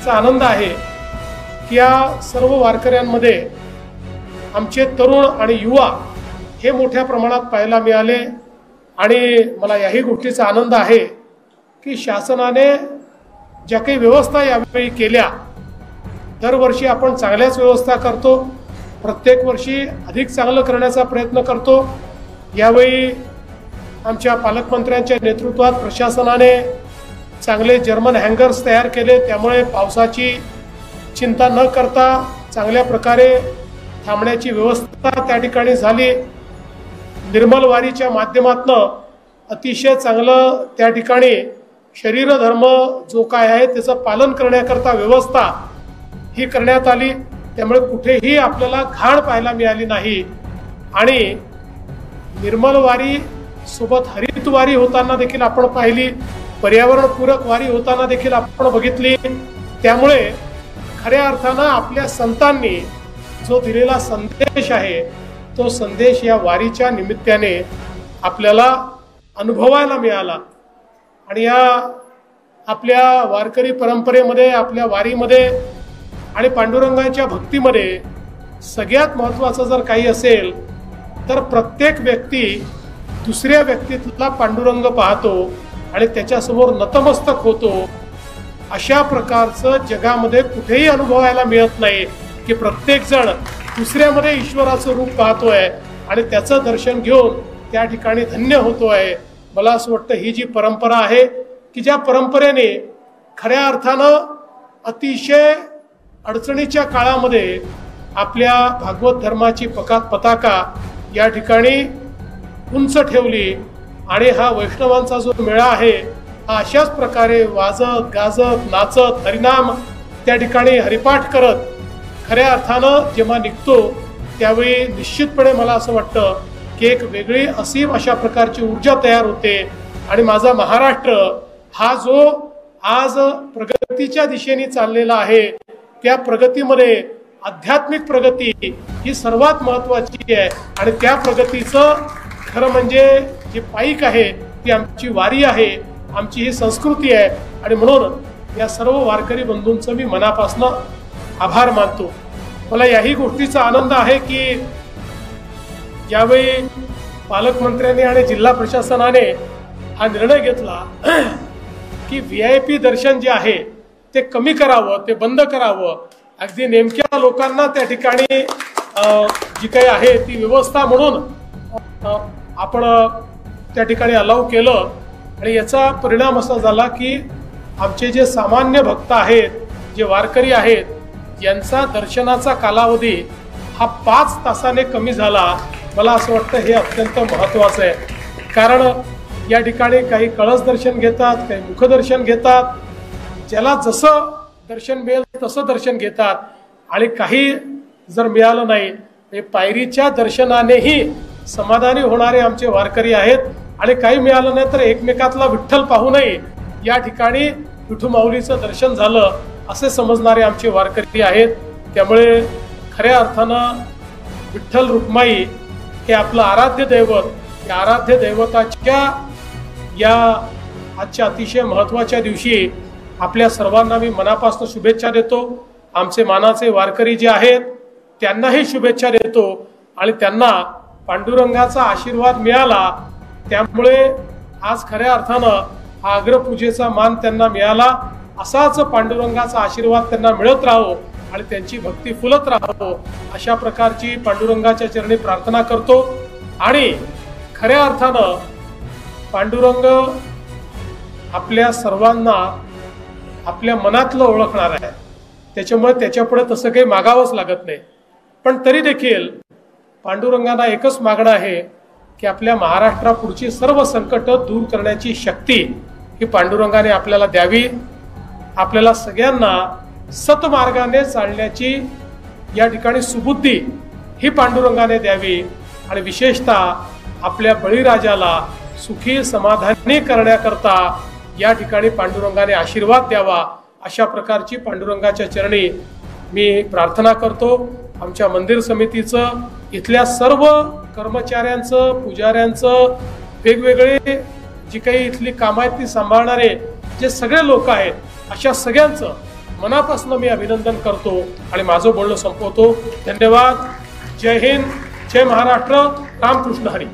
गोष्टीचा आनंद आहे की या सर्व वारकऱ्यांमध्ये आमचे तरुण आणि युवा हे मोठ्या प्रमाणात पाहायला मिळाले आणि मला याही गोष्टीचा आनंद आहे की शासनाने ज्या काही व्यवस्था यावेळी केल्या, दरवर्षी आपण चांगल्याच व्यवस्था करतो, प्रत्येक वर्षी अधिक चांगलं करण्याचा प्रयत्न करतो। यावेळी आमच्या पालकमंत्र्यांच्या नेतृत्वात प्रशासनाने चांगले जर्मन हँगर्स तयार केले, त्यामुळे पावसाची चिंता न करता चांगल्या प्रकारे थांबण्याची व्यवस्था त्या ठिकाणी झाली। निर्मल वारीच्या माध्यमातून अतिशय चांगलं त्या ठिकाणी शरीर धर्म जो काय आहे त्याचं पालन करण्याकरता व्यवस्था ही करण्यात आली, त्यामुळे कुठेही आपल्याला घाण पाहायला मिळाली नाही आणि निर्मल वारी सोबत हरित वारी होताना देखील आपण पाहिली, पर्यावरणपूरक वारी होताना देखील आपण बघितली। त्यामुळे खऱ्या अर्थानं आपल्या संतांनी जो दिलेला संदेश आहे तो संदेश या वारीच्या निमित्ताने आपल्याला अनुभवायला मिळाला आणि या आपल्या वारकरी परंपरेमध्ये, आपल्या वारीमध्ये आणि पांडुरंगाच्या भक्तीमध्ये सगळ्यात महत्त्वाचं जर काही असेल तर प्रत्येक व्यक्ती दुसऱ्या व्यक्तीतला पांडुरंग पाहतो आणि त्याच्यासमोर नतमस्तक होतो। अशा प्रकारचं जगामध्ये कुठेही अनुभवायला मिळत नाही की प्रत्येक जण दुसऱ्यामध्ये ईश्वराचं रूप पाहतोय आणि त्याचं दर्शन घेऊन त्या ठिकाणी धन्य होतोय। मला असं वाटतं ही जी परंपरा आहे की ज्या परंपरेने खऱ्या अर्थानं अतिशय अडचणीच्या काळामध्ये आपल्या भागवत धर्माची पताका या ठिकाणी उंच ठेवली आणि हा वैष्णवांचा जो मेळा आहे हा अशाच प्रकारे वाजत गाजत नाचत हरिनाम त्या ठिकाणी हरिपाठ करत खऱ्या अर्थानं जेव्हा निघतो त्यावेळी निश्चितपणे मला असं वाटतं की एक वेगळी असीम अशा प्रकारची ऊर्जा तयार होते आणि माझा महाराष्ट्र हा जो आज प्रगतीच्या दिशेने चाललेला आहे त्या प्रगतीमध्ये आध्यात्मिक प्रगती ही सर्वात महत्त्वाची आहे आणि त्या प्रगतीचं खरं म्हणजे जे पाईक आहे ती आमची वारी आहे, आमची ही संस्कृती आहे आणि म्हणून या सर्व वारकरी बंधूंचं मी मनापासून आभार मानतो। मला याही गोष्टीचा आनंद आहे की यावेळी पालकमंत्र्यांनी आणि जिल्हा प्रशासनाने हा निर्णय घेतला की VIP दर्शन जे आहे ते कमी करावं, ते बंद करावं, अगदी नेमक्या लोकांना त्या ठिकाणी जी काही आहे ती व्यवस्था म्हणून आपण त्या ठिकाणी अलाउ केलं आणि याचा परिणाम असा झाला की आमचे जे सामान्य भक्त आहेत, जे वारकरी आहेत यांचा दर्शनाचा कालावधी हा 5 तासाने कमी झाला। मला असं वाटतं हे अत्यंत महत्त्वाचं आहे, कारण या ठिकाणी काही कळस दर्शन घेतात, काही मुखदर्शन घेतात, ज्याला जसं दर्शन मिळेल तसं दर्शन घेतात आणि काही जर मिळालं नाही पायरीच्या दर्शनानेही समाधानी होणारे आमचे वारकरी आहेत आणि काही मिळालं नाही तर एकमेकातला विठ्ठल पाहूनही या ठिकाणी विठुमाऊलीचं दर्शन झालं असे समजणारे आमचे वारकरी आहेत। त्यामुळे खऱ्या अर्थानं विठ्ठल रुक्माई हे आपलं आराध्य दैवत, या आराध्य दैवताच्या या आजच्या अतिशय महत्त्वाच्या दिवशी आपल्या सर्वांना मी मनापासून शुभेच्छा देतो। आमचे मानाचे वारकरी जे आहेत त्यांनाही शुभेच्छा देतो आणि त्यांना पांडुरंगाचा आशीर्वाद मिळाला त्यामुळे आज खऱ्या अर्थानं हा अग्रपूजेचा मान त्यांना मिळाला। असाच पांडुरंगाचा आशीर्वाद त्यांना मिळत राहो आणि त्यांची भक्ती फुलत राहो अशा प्रकारची पांडुरंगाच्या चरणी प्रार्थना करतो आणि खऱ्या अर्थानं पांडुरंग आपल्या सर्वांना आपल्या मनातलं ओळखणार आहे, त्याच्यामुळे त्याच्यापुढे तसं काही मागावंच लागत नाही। पण तरी देखील पांडुरंगाला एकच मागणं आहे की आपल्या महाराष्ट्रापुढची सर्व संकट दूर करण्याची शक्ती ही पांडुरंगाने आपल्याला द्यावी, आपल्याला सगळ्यांना सतमार्गाने चालण्याची या ठिकाणी सुबुद्धी ही पांडुरंगाने द्यावी आणि विशेषतः आपल्या बळीराजाला सुखी समाधानी करण्याकरता या ठिकाणी पांडुरंगाने आशीर्वाद द्यावा अशा प्रकारची पांडुरंगाच्या चरणी मी प्रार्थना करतो। आमच्या मंदिर समितीचं, इथल्या सर्व कर्मचाऱ्यांचं, पुजाऱ्यांचं, वेगवेगळे जी काही इथली कामं आहेत ती सांभाळणारे जे सगळे लोक आहेत अशा सगळ्यांचं मनापासून मी अभिनंदन करतो आणि माझं बोलणं संपवतो. धन्यवाद. जय हिंद, जय महाराष्ट्र. रामकृष्ण हरी.